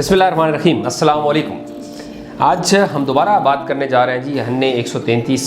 बिस्मिल्लाहिर्रहमानिर्रहीम, अस्सलाम वालेकुम। आज हम दोबारा बात करने जा रहे हैं जी हमने 133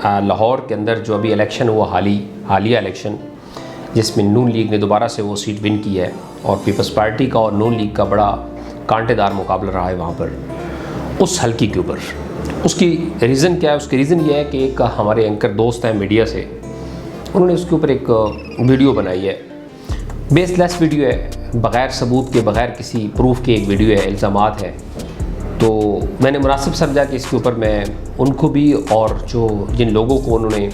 लाहौर के अंदर जो अभी इलेक्शन हुआ हालिया इलेक्शन, जिसमें नून लीग ने दोबारा से वो सीट विन की है और पीपल्स पार्टी का और नून लीग का बड़ा कांटेदार मुकाबला रहा है वहाँ पर उस हल्की के ऊपर। उसकी रीज़न क्या है? उसकी रीज़न ये है कि एक हमारे एंकर दोस्त हैं मीडिया से, उन्होंने उसके ऊपर एक वीडियो बनाई है, बेसलेस वीडियो है, बग़ैर सबूत के, बग़ैर किसी प्रूफ के एक वीडियो है, इल्ज़ामात है। तो मैंने मुनासिब समझा कि इसके ऊपर मैं उनको भी और जिन लोगों को उन्होंने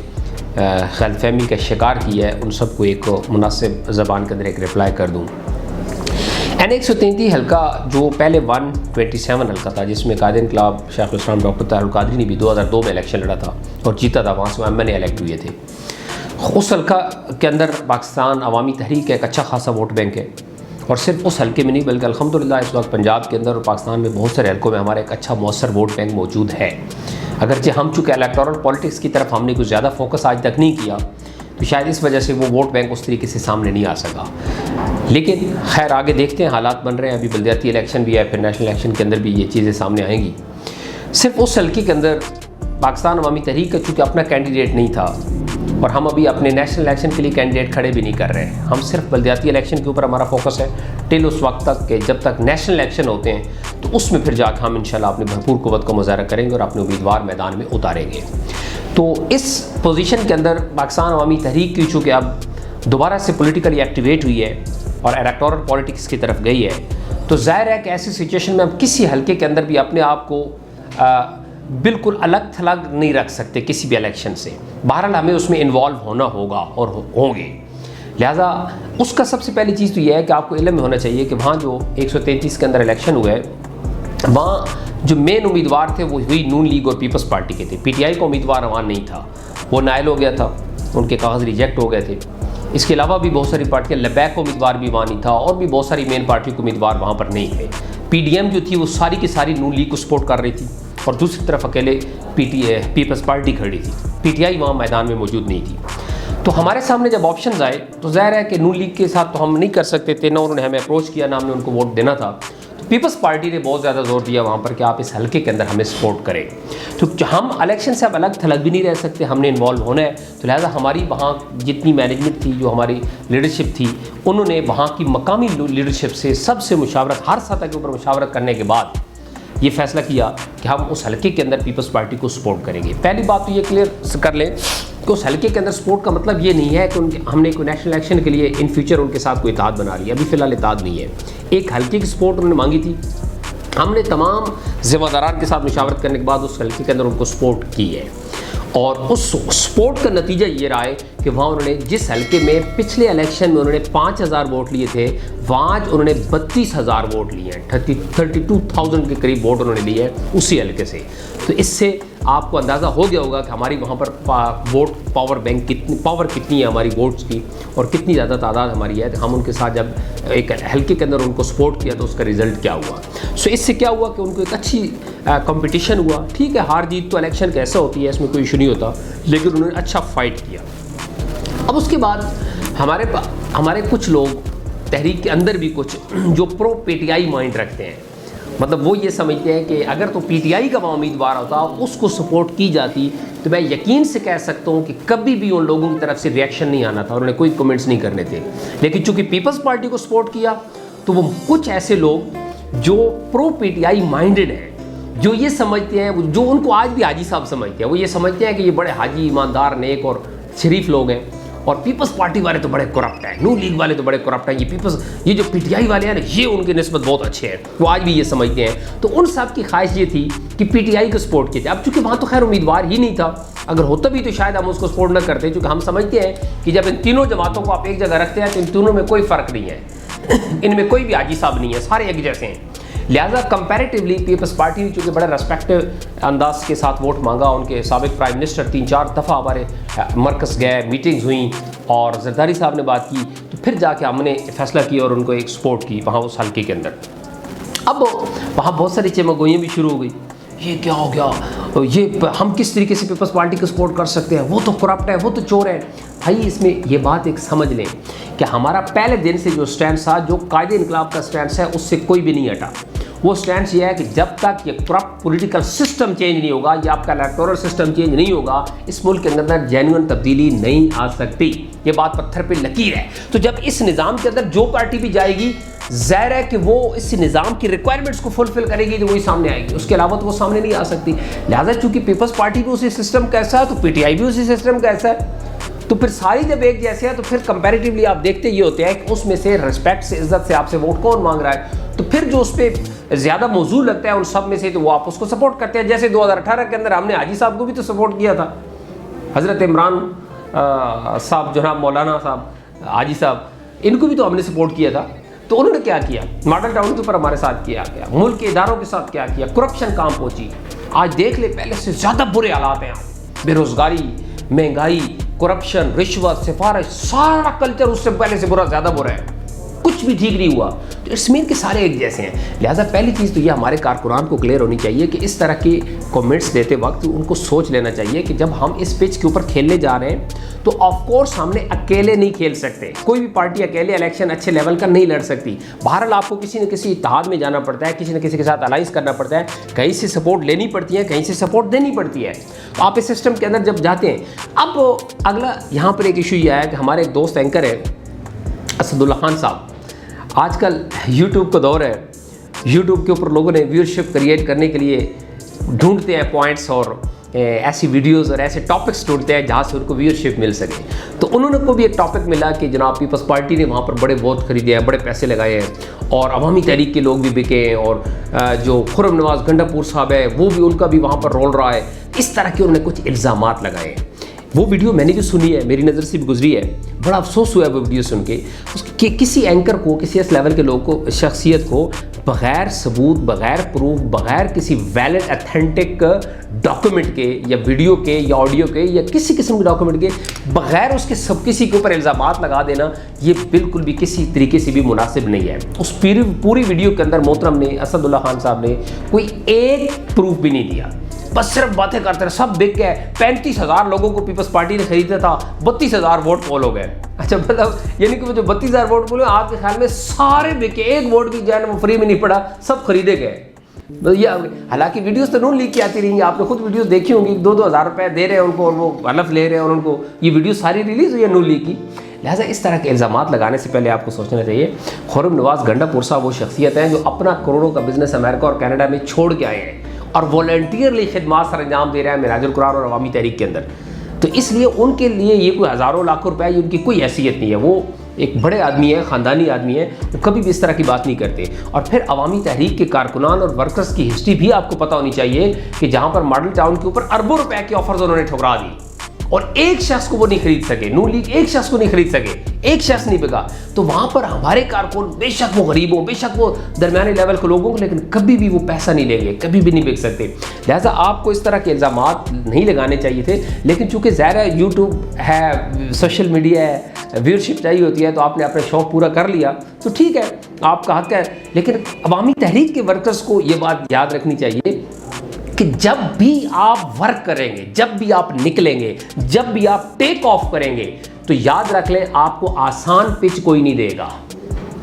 ग़लतफ़हमी का शिकार किया है उन सबको एक मुनासिब ज़बान के अंदर एक रिप्लाई कर दूँ। N133 हल्का जो पहले 127 हल्का था, जिसमें कायदे इंक़लाब शेखुल इस्लाम डॉक्टर ताहिर अल क़ादरी ने भी 2002 में इलेक्शन लड़ा था और जीता था, वहाँ से MNA इलेक्ट हुए थे। उस हल्का के अंदर पाकिस्तान अवामी तहरीक का एक अच्छा खासा वोट बैंक है और सिर्फ उस हल्के में नहीं बल्कि अल्हम्दुलिल्लाह इस वक्त पंजाब के अंदर और पाकिस्तान में बहुत सारे हल्कों में हमारा एक अच्छा मौसर वोट बैंक मौजूद है। अगरचे हम चूँकि इलेक्टोरल पॉलिटिक्स की तरफ हमने कुछ ज़्यादा फोकस आज तक नहीं किया, तो शायद इस वजह से वो वोट बैंक उस तरीके से सामने नहीं आ सका। लेकिन खैर आगे देखते हैं, हालात बन रहे हैं, अभी बल्दियाती इलेक्शन भी है, फिर नेशनल इलेक्शन के अंदर भी ये चीज़ें सामने आएंगी। सिर्फ उस हल्के के अंदर पाकिस्तान अवामी तहरीक का चूँकि अपना कैंडिडेट नहीं था और हम अभी अपने नेशनल इलेक्शन के लिए कैंडिडेट खड़े भी नहीं कर रहे हैं, हम सिर्फ बल्दियाती इलेक्शन के ऊपर हमारा फोकस है टिल उस वक्त तक कि जब तक नेशनल इलेक्शन होते हैं तो उसमें फिर जाकर हम इंशाल्लाह अपनी भरपूर क़ुव्वत का मुज़ाहरा करेंगे और अपने उम्मीदवार मैदान में उतारेंगे। तो इस पोजीशन के अंदर पाकिस्तान अवामी तहरीक की चूँकि अब दोबारा से पॉलिटिकली एक्टिवेट हुई है और इलेक्टोरल पॉलिटिक्स की तरफ गई है, तो ज़ाहिर है कि ऐसी सिचुएशन में हम किसी हल्के के अंदर भी अपने आप को बिल्कुल अलग थलग नहीं रख सकते किसी भी इलेक्शन से। बहरहाल हमें उसमें इन्वॉल्व होना होगा और होंगे। लिहाजा उसका सबसे पहली चीज़ तो यह है कि आपको इल्म में होना चाहिए कि वहाँ जो 133 के अंदर इलेक्शन हुआ है, वहाँ जो मेन उम्मीदवार थे वो हुई नून लीग और पीपल्स पार्टी के थे। PTI का उम्मीदवार वहाँ नहीं था, वो नाइल हो गया था, उनके कागज़ रिजेक्ट हो गए थे। इसके अलावा भी बहुत सारी पार्टियाँ, लबैक का उम्मीदवार भी वहाँ नहीं था और भी बहुत सारी मेन पार्टी के उम्मीदवार वहाँ पर नहीं थे। PDM जो थी वो सारी की सारी नून लीग को सपोर्ट कर रही थी और दूसरी तरफ अकेले पीपल्स पार्टी खड़ी थी, PTI वहाँ मैदान में मौजूद नहीं थी। तो हमारे सामने जब ऑप्शन आए तो ज़ाहिर है कि नून लीग के साथ तो हम नहीं कर सकते थे, ना उन्होंने हमें अप्रोच किया, ना हमने उनको वोट देना था। तो पीपल्स पार्टी ने बहुत ज़्यादा जोर दिया वहाँ पर कि आप इस हल्के के अंदर हमें सपोर्ट करें। तो हम इलेक्शन से अब अलग थलग भी नहीं रह सकते, हमने इन्वॉल्व होना है। तो लिहाजा हमारी वहाँ जितनी मैनेजमेंट थी, जो हमारी लीडरशिप थी, उन्होंने वहाँ की मकामी लीडरशिप से सबसे मुशावरत, हर सतह के ऊपर मुशावरत करने के बाद ये फैसला किया कि हम उस हल्के के अंदर पीपल्स पार्टी को सपोर्ट करेंगे। पहली बात तो ये क्लियर कर लें कि उस हल्के के अंदर सपोर्ट का मतलब ये नहीं है कि हमने कोई नेशनल इलेक्शन के लिए इन फ्यूचर उनके साथ कोई इत्तेहाद बना लिया, अभी फ़िलहाल इत्तेहाद नहीं है। एक हल्के की सपोर्ट उन्होंने मांगी थी, हमने तमाम ज़िम्मेदारान के साथ मुशावरत करने के बाद उस हल्के के अंदर उनको सपोर्ट की है और उस सपोर्ट का नतीजा ये रहा है कि वहाँ उन्होंने जिस हल्के में पिछले इलेक्शन में उन्होंने 5000 वोट लिए थे, वहाँ आज उन्होंने 32,000 वोट लिए हैं, 32,000 के करीब वोट उन्होंने लिए हैं उसी हल्के से। तो इससे आपको अंदाज़ा हो गया होगा कि हमारी वहाँ पर वोट पावर कितनी है हमारी वोट्स की और कितनी ज़्यादा तादाद हमारी है। हम उनके साथ जब एक हल्के के अंदर उनको सपोर्ट किया तो उसका रिज़ल्ट क्या हुआ। सो इससे क्या हुआ कि उनको एक अच्छी कंपटीशन हुआ। ठीक है, हार जीत तो इलेक्शन कैसे होती है, इसमें कोई इशू नहीं होता, लेकिन उन्होंने अच्छा फाइट किया। अब उसके बाद हमारे कुछ लोग तहरीक के अंदर भी कुछ जो प्रो PTI माइंड रखते हैं, मतलब वो ये समझते हैं कि अगर तो PTI का वहाँ उम्मीदवार होता, उसको सपोर्ट की जाती, तो मैं यकीन से कह सकता हूँ कि कभी भी उन लोगों की तरफ से रिएक्शन नहीं आना था, उन्होंने कोई कमेंट्स नहीं करने थे। लेकिन चूँकि पीपल्स पार्टी को सपोर्ट किया तो वो कुछ ऐसे लोग जो प्रो PTI माइंडेड हैं, जो ये समझते हैं, जो उनको आज भी हाजी साहब समझते हैं, वो ये समझते हैं कि ये बड़े हाजी, ईमानदार, नेक और शरीफ लोग हैं और पीपल्स पार्टी वाले तो बड़े करप्ट हैं, नून लीग वाले तो बड़े करप्ट हैं, ये जो PTI वाले हैं ना, ये उनके निस्बत बहुत अच्छे हैं, वो आज भी ये समझते हैं। तो उन सब की ख्वाहिश ये थी कि PTI को सपोर्ट किया जाए। अब चूंकि वहाँ तो खैर उम्मीदवार ही नहीं था, अगर होता भी तो शायद हम उसको सपोर्ट न करते, क्योंकि हम समझते हैं कि जब इन तीनों जमातों को आप एक जगह रखते हैं तो इन तीनों में कोई फ़र्क नहीं है, इनमें कोई भी हाजी साहब नहीं है, सारे एक जैसे हैं। लिहाजा कंपैरेटिवली पीपल्स पार्टी ने चूँकि बड़ा रेस्पेक्टिव अंदाज के साथ वोट मांगा, उनके साबिक प्राइम मिनिस्टर 3-4 दफ़ा हमारे मरकज़ गए, मीटिंग्स हुई और जरदारी साहब ने बात की, तो फिर जाके हमने फैसला किया और उनको एक सपोर्ट की वहाँ उस हल्के के अंदर। अब वहाँ बहुत सारी चमगोइयाँ भी शुरू हो गई, ये क्या हो गया, ये हम किस तरीके से पीपल्स पार्टी को सपोर्ट कर सकते हैं, वो तो करप्ट है, वो तो चोर है। भाई इसमें ये बात एक समझ लें कि हमारा पहले दिन से जो स्टैंड था, जो कायदे इंक़लाब का स्टैंड है, उससे कोई भी नहीं हटा। वो स्टैंड ये है कि जब तक ये करप्ट पॉलिटिकल सिस्टम चेंज नहीं होगा, या आपका इलेक्टोरल सिस्टम चेंज नहीं होगा, इस मुल्क के अंदर जेन्युइन तब्दीली नहीं आ सकती। ये बात पत्थर पे लकीर है। तो जब इस निज़ाम के अंदर जो पार्टी भी जाएगी, ज़ाहिर है कि वो इस निज़ाम की रिक्वायरमेंट्स को फुलफिल करेगी तो वही सामने आएगी, उसके अलावा तो वो सामने नहीं आ सकती। लिहाजा चूंकि पीपल्स पार्टी भी उसी सिस्टम का ऐसा है, तो पीटीआई भी उसी सिस्टम का ऐसा है, तो फिर सारी जब एक जैसे है तो फिर कंपैरेटिवली आप देखते ये होते हैं कि उसमें से रिस्पेक्ट से, इज्जत से आपसे वोट कौन मांग रहा है, तो फिर जो उस पर ज़्यादा मौजूद लगता है उन सब में से, तो वो आप उसको सपोर्ट करते हैं। जैसे 2018 के अंदर हमने हाजी साहब को भी तो सपोर्ट किया था, हज़रत इमरान साहब, जनाब मौलाना साहब, हाजी साहब, इनको भी तो हमने सपोर्ट किया था। तो उन्होंने क्या किया, मॉडल टाउन के ऊपर हमारे साथ किया गया, मुल्क के इदारों के साथ क्या किया, करप्शन कहाँ पहुंची। आज देख ले, पहले से ज़्यादा बुरे हालात हैं, बेरोजगारी, महंगाई, करप्शन, रिश्वत, सिफारिश, सारा कल्चर उससे पहले से ज़्यादा बुरा है, कुछ भी ठीक नहीं हुआ। तो इट्स मीन के सारे एक जैसे हैं। लिहाजा पहली चीज़ तो ये हमारे कारकुनान को क्लियर होनी चाहिए कि इस तरह के कमेंट्स देते वक्त उनको सोच लेना चाहिए कि जब हम इस पिच के ऊपर खेलने जा रहे हैं तो ऑफ कोर्स हमने अकेले नहीं खेल सकते। कोई भी पार्टी अकेले इलेक्शन अच्छे लेवल का नहीं लड़ सकती। बहरहाल आपको किसी न किसी इत्तेहाद में जाना पड़ता है, किसी न किसी के साथ अलाइंस करना पड़ता है, कहीं से सपोर्ट लेनी पड़ती है, कहीं से सपोर्ट देनी पड़ती है। तो आप इस सिस्टम के अंदर जब जाते हैं, अब अगला यहाँ पर एक इशू ये है कि हमारे एक दोस्त एंकर है असदुल्ला खान साहब, आजकल YouTube का दौर है, YouTube के ऊपर लोगों ने व्यूअरशिप क्रिएट करने के लिए ढूंढते हैं पॉइंट्स और ऐसी वीडियोस और ऐसे टॉपिक्स ढूंढते हैं जहाँ से उनको व्यूअरशिप मिल सके। तो उन्होंने को भी एक टॉपिक मिला कि जनाब पीपल्स पार्टी ने वहाँ पर बड़े वोट खरीदे हैं, बड़े पैसे लगाए हैं और अवामी तहरीक के लोग भी बिके हैं और जो खुर्रम नवाज गंडापुर साहब है वो भी, उनका भी वहाँ पर रोल रहा है। इस तरह के उन्होंने कुछ इल्ज़ामात लगाए हैं। वो वीडियो मैंने भी सुनी है, मेरी नज़र से भी गुजरी है, बड़ा अफसोस हुआ है वो वीडियो सुन के कि किसी एंकर को, किसी इस लेवल के लोग को, शख्सियत को बग़ैर सबूत, बग़ैर प्रूफ, बग़ैर किसी वैलिड अथेंटिक डॉक्यूमेंट के या वीडियो के या ऑडियो के या किसी किस्म के डॉक्यूमेंट के बग़ैर उसके सब किसी के ऊपर इल्ज़ामात लगा देना, ये बिल्कुल भी किसी तरीके से भी मुनासिब नहीं है। उस पूरी वीडियो के अंदर मोहतरम ने, असदुल्ला खान साहब ने कोई एक प्रूफ भी नहीं दिया, बस सिर्फ बातें करते रहे। सब बिक गए, 35,000 लोगों को पीपल्स पार्टी ने खरीदा था, 32,000 वोट पोल हो गए। अच्छा, मतलब यानी कि वो जो 32,000 वोट पोल, आपके ख्याल में सारे बिके, एक वोट भी जो है वो फ्री में नहीं पड़ा, सब खरीदे गए। तो ये हालांकि वीडियोस तो नून लीक की आती रहेंगी, आपने खुद वीडियोस देखी होंगी, 2-2 हज़ार रुपये दे रहे हैं उनको और वो हलफ ले रहे हैं और उनको ये वीडियो सारी रिलीज़ हुई है नून लीक की। लिहाजा इस तरह के इल्ज़ामात लगाने से पहले आपको सोचना चाहिए। खुर्रम नवाज गंडापुर साहब वो शख्सियत हैं जो अपना करोड़ों का बिजनेस अमेरिका और कनाडा में छोड़ के आए हैं और वॉलंटियरली खिदमात सर अंजाम दे रहे हैं मिराजुल कुरान और अवामी तहरीक के अंदर। तो इसलिए उनके लिए ये कोई हज़ारों लाखों रुपए, उनकी कोई हैसियत नहीं है। वो एक बड़े आदमी है, ख़ानदानी आदमी है, वो कभी भी इस तरह की बात नहीं करते। और फिर अवामी तहरीक के कारकुनान और वर्कर्स की हिस्ट्री भी आपको पता होनी चाहिए कि जहाँ पर मॉडल टाउन के ऊपर अरबों रुपए की ऑफर्स उन्होंने ठुकरा दी और एक शख्स को वो नहीं खरीद सके, नून लीग एक शख्स को नहीं खरीद सके, एक शख्स नहीं बिका। तो वहाँ पर हमारे कारकुन, बेशक वो गरीब हो, बेशक वो दरमियाने लेवल के लोगों को, लेकिन कभी भी वो पैसा नहीं लेंगे, कभी भी नहीं बिक सकते। लिहाजा आपको इस तरह के इल्ज़ामात नहीं लगाने चाहिए थे। लेकिन चूँकि ज़ाहिर है यूट्यूब है, सोशल मीडिया है, व्यूअरशिप चाहिए होती है, तो आपने अपना शौक़ पूरा कर लिया तो ठीक है, आपका हक है। लेकिन अवामी तहरीक के वर्कर्स को ये बात याद रखनी चाहिए कि जब भी आप वर्क करेंगे, जब भी आप निकलेंगे, जब भी आप टेक ऑफ करेंगे, तो याद रख लें आपको आसान पिच कोई नहीं देगा।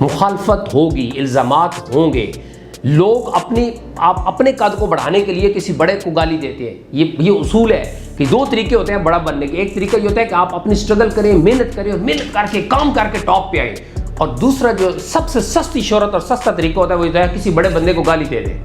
मुखालफत होगी, इल्ज़ामात होंगे, लोग अपने कद को बढ़ाने के लिए किसी बड़े को गाली देते हैं। ये उसूल है कि 2 तरीके होते हैं बड़ा बनने के। एक तरीका ये होता है कि आप अपनी स्ट्रगल करें, मेहनत करें और मेहनत करके काम करके टॉप पे आए। और दूसरा जो सबसे सस्ती शोहरत और सस्ता तरीका होता है वो होता है किसी बड़े बंदे को गाली दे दें,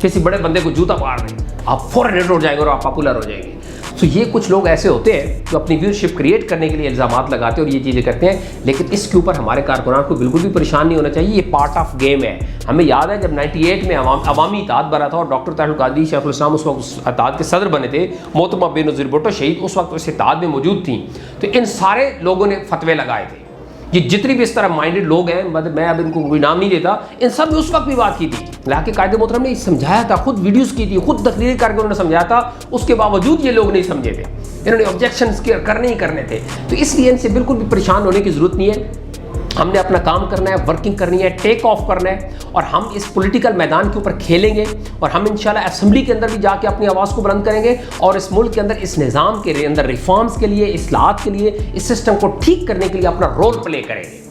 किसी बड़े बंदे को जूता मार दें, आप फौरन हिट हो जाएंगे और आप पॉपुलर हो जाएंगे। तो ये कुछ लोग ऐसे होते हैं जो अपनी व्यूअरशिप क्रिएट करने के लिए इल्ज़ामात लगाते हैं और ये चीज़ें करते हैं। लेकिन इसके ऊपर हमारे कारकुनान को बिल्कुल भी परेशान नहीं होना चाहिए, ये पार्ट ऑफ गेम है। हमें याद है जब 98 में अवामी इत्तेहाद बना था और डॉक्टर ताहिर कादरी शेखुल इस्लाम उस वक्त उस इत्तेहाद के सदर बने थे, मोहतरमा बेनज़ीर भुट्टो शहीद उस वक्त उस इत्तेहाद में मौजूद थी। तो इन सारे लोगों ने फतवे लगाए थे। ये जितनी भी इस तरह माइंडेड लोग हैं, मतलब मैं अब इनको कोई नाम नहीं देता, इन सब ने उस वक्त भी बात की थी। लाके कायदे मोहतरम ने समझाया था, खुद वीडियोस की थी, खुद तकरीर करके उन्होंने समझाया था। उसके बावजूद ये लोग नहीं समझे थे, इन्होंने ऑब्जेक्शंस करने ही करने थे। तो इसलिए इनसे बिल्कुल भी परेशान होने की ज़रूरत नहीं है। हमने अपना काम करना है, वर्किंग करनी है, टेक ऑफ करना है और हम इस पॉलिटिकल मैदान के ऊपर खेलेंगे और हम इंशाल्लाह असेंबली के अंदर भी जाके अपनी आवाज़ को बुलंद करेंगे और इस मुल्क के अंदर इस निज़ाम के अंदर रिफॉर्म्स के लिए, इस्लाहात के लिए, इस सिस्टम को ठीक करने के लिए अपना रोल प्ले करेंगे।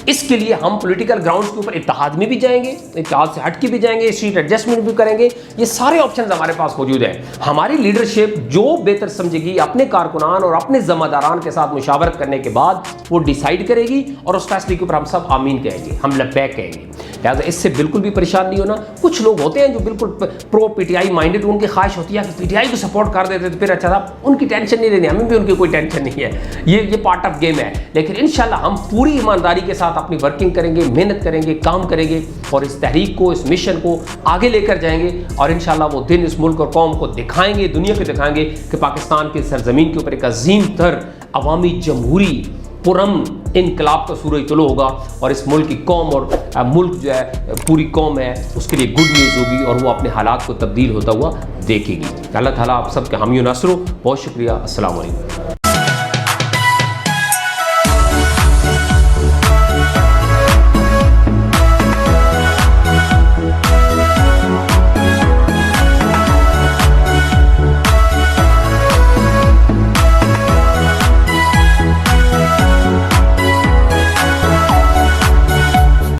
इसके लिए हम पॉलिटिकल ग्राउंड्स के ऊपर इत्तेहाद में भी जाएंगे, इत्तेहाद से हट के भी जाएंगे, सीट एडजस्टमेंट भी करेंगे। ये सारे ऑप्शन हमारे पास मौजूद हैं। हमारी लीडरशिप जो बेहतर समझेगी, अपने कारकुनान और अपने ज़िम्मेदारान के साथ मुशावरत करने के बाद वो डिसाइड करेगी और उस फैसले के ऊपर हम सब आमीन कहेंगे, हम लब्बैक कहेंगे। लिहाजा इससे बिल्कुल भी परेशान नहीं होना। कुछ लोग होते हैं जो बिल्कुल प्रो पीटीआई माइंडेड, उनकी ख्वाहिश होती है कि पीटीआई को सपोर्ट कर देते तो फिर अच्छा था, उनकी टेंशन नहीं लेनी, हमें भी उनकी कोई टेंशन नहीं है। ये पार्ट ऑफ गेम है। लेकिन इंशाल्लाह हम पूरी ईमानदारी के साथ अपनी वर्किंग करेंगे, मेहनत करेंगे, काम करेंगे और इस तहरीक को, इस मिशन को आगे लेकर जाएंगे और इंशाल्लाह वो दिन इस मुल्क और कौम को दिखाएंगे, दुनिया को दिखाएंगे कि पाकिस्तान की सरजमीन के ऊपर एक अजीम तर अवामी जमहूरी पुरअमन इनकलाब का सूरज तुलो होगा और इस मुल्क की कौम और मुल्क जो है, पूरी कौम है, उसके लिए गुड न्यूज़ होगी और वो अपने हालात को तब्दील होता हुआ देखेगी। अल्लाह ताला आप सबके हामी नसरो। बहुत शुक्रिया। अस्सलाम वालेकुम।